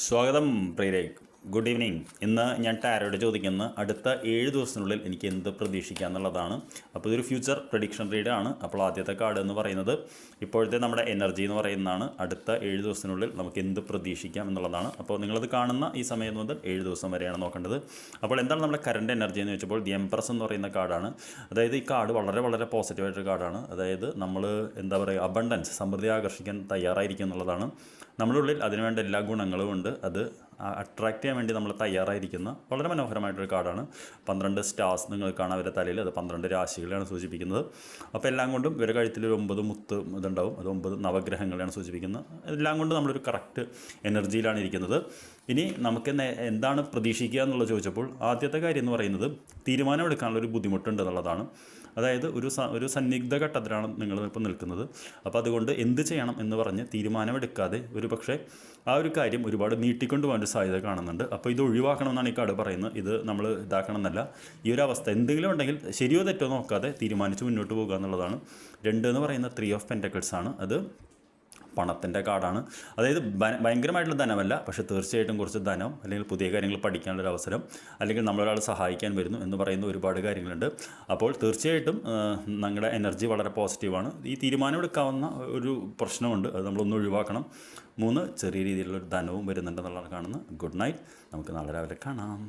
സ്വാഗതം പ്രിയരേ. Good evening. ഇന്ന് ഞാൻ ടാരോയോട് ചോദിക്കുന്ന അടുത്ത 7 ദിവസത്തിനുള്ളിൽ എനിക്ക് എന്ത് പ്രതീക്ഷിക്കാം എന്നുള്ളതാണ്. അപ്പോൾ ഇതൊരു ഫ്യൂച്ചർ പ്രഡിക്ഷൻ റീഡ് ആണ്. അപ്പോൾ ആദ്യത്തെ കാർഡ് എന്ന് പറയുന്നത് ഇപ്പോഴത്തെ നമ്മുടെ എനർജി എന്ന് പറയുന്നതാണ്. അടുത്ത 7 ദിവസത്തിനുള്ളിൽ നമുക്ക് എന്ത് പ്രതീക്ഷിക്കാം എന്നുള്ളതാണ്. അപ്പോൾ നിങ്ങളത് കാണുന്ന ഈ സമയം മുതൽ 7 ദിവസം വരെയാണ് നോക്കേണ്ടത്. അപ്പോൾ എന്താണ് നമ്മുടെ കറണ്ട് എനർജി എന്ന് വെച്ചപ്പോൾ ദി എംപ്രസ് എന്ന് പറയുന്ന കാർഡാണ്. അതായത് ഈ കാർഡ് വളരെ വളരെ പോസിറ്റീവായിട്ടൊരു കാർഡാണ്. അതായത് നമ്മൾ എന്താ പറയുക, അബണ്ടൻസ്, സമൃദ്ധി ആകർഷിക്കാൻ തയ്യാറായിരിക്കും എന്നുള്ളതാണ്. നമ്മുടെ ഉള്ളിൽ അതിനുവേണ്ട എല്ലാ ഗുണങ്ങളും ഉണ്ട്. അത് അട്രാക്റ്റ് ചെയ്യാൻ വേണ്ടി നമ്മൾ തയ്യാറായിരിക്കുന്ന വളരെ മനോഹരമായിട്ടൊരു കാർഡാണ്. 12 സ്റ്റാർസ് നിങ്ങൾ കാണാൻ അവരുടെ തലയിൽ, അത് 12 രാശികളെയാണ് സൂചിപ്പിക്കുന്നത്. അപ്പോൾ എല്ലാം കൊണ്ടും ഇവരുടെ കഴുത്തിൽ ഒരു 9 മുത്ത് ഇതുണ്ടാവും. അത് 9 നവഗ്രഹങ്ങളെയാണ് സൂചിപ്പിക്കുന്നത്. എല്ലാം കൊണ്ടും നമ്മളൊരു കറക്റ്റ് എനർജിയിലാണ് ഇരിക്കുന്നത്. ഇനി നമുക്ക് എന്താണ് പ്രതീക്ഷിക്കുക എന്നുള്ളത് ചോദിച്ചപ്പോൾ ആദ്യത്തെ കാര്യം എന്ന് പറയുന്നത് തീരുമാനമെടുക്കാനുള്ള ഒരു ബുദ്ധിമുട്ടുണ്ട് എന്നുള്ളതാണ്. അതായത് ഒരു സന്നിഗ്ധ ഘട്ടത്തിലാണ് നിങ്ങളിപ്പോൾ നിൽക്കുന്നത്. അപ്പോൾ അതുകൊണ്ട് എന്ത് ചെയ്യണം എന്ന് പറഞ്ഞ് തീരുമാനമെടുക്കാതെ ഒരു പക്ഷേ ആ ഒരു കാര്യം ഒരുപാട് നീട്ടിക്കൊണ്ട് പോകാൻ ഒരു സാധ്യത കാണുന്നുണ്ട്. അപ്പോൾ ഇത് ഒഴിവാക്കണമെന്നാണ് ഈ കാർഡ് പറയുന്നത്. ഇത് നമ്മൾ ഇതാക്കണം എന്നല്ല. ഈ ഒരു അവസ്ഥ എന്തെങ്കിലും ഉണ്ടെങ്കിൽ ശരിയോ തെറ്റോ നോക്കാതെ തീരുമാനിച്ച് മുന്നോട്ട് പോകുക എന്നുള്ളതാണ്. 2 എന്ന് പറയുന്ന 3 ഓഫ് പെൻറ്റക്കിൾസ് ആണ്. അത് പണത്തിൻ്റെ കാർഡാണ്. അതായത് ഭയങ്കരമായിട്ടുള്ള ധനമല്ല, പക്ഷേ തീർച്ചയായിട്ടും കുറച്ച് ധനം, അല്ലെങ്കിൽ പുതിയ കാര്യങ്ങൾ പഠിക്കാനുള്ളൊരു അവസരം, അല്ലെങ്കിൽ നമ്മളൊരാൾ സഹായിക്കാൻ വരുന്നു എന്ന് പറയുന്ന ഒരുപാട് കാര്യങ്ങളുണ്ട്. അപ്പോൾ തീർച്ചയായിട്ടും നിങ്ങളുടെ എനർജി വളരെ പോസിറ്റീവാണ്. ഈ തീരുമാനമെടുക്കാവുന്ന ഒരു പ്രശ്നമുണ്ട്, അത് നമ്മളൊന്ന് ഒഴിവാക്കണം. 3 ചെറിയ രീതിയിലുള്ളൊരു ധനവും വരുന്നുണ്ടെന്നുള്ളതാണ് കാണുന്നത്. Good night. നമുക്ക് നാളെ രാവിലെ കാണാം.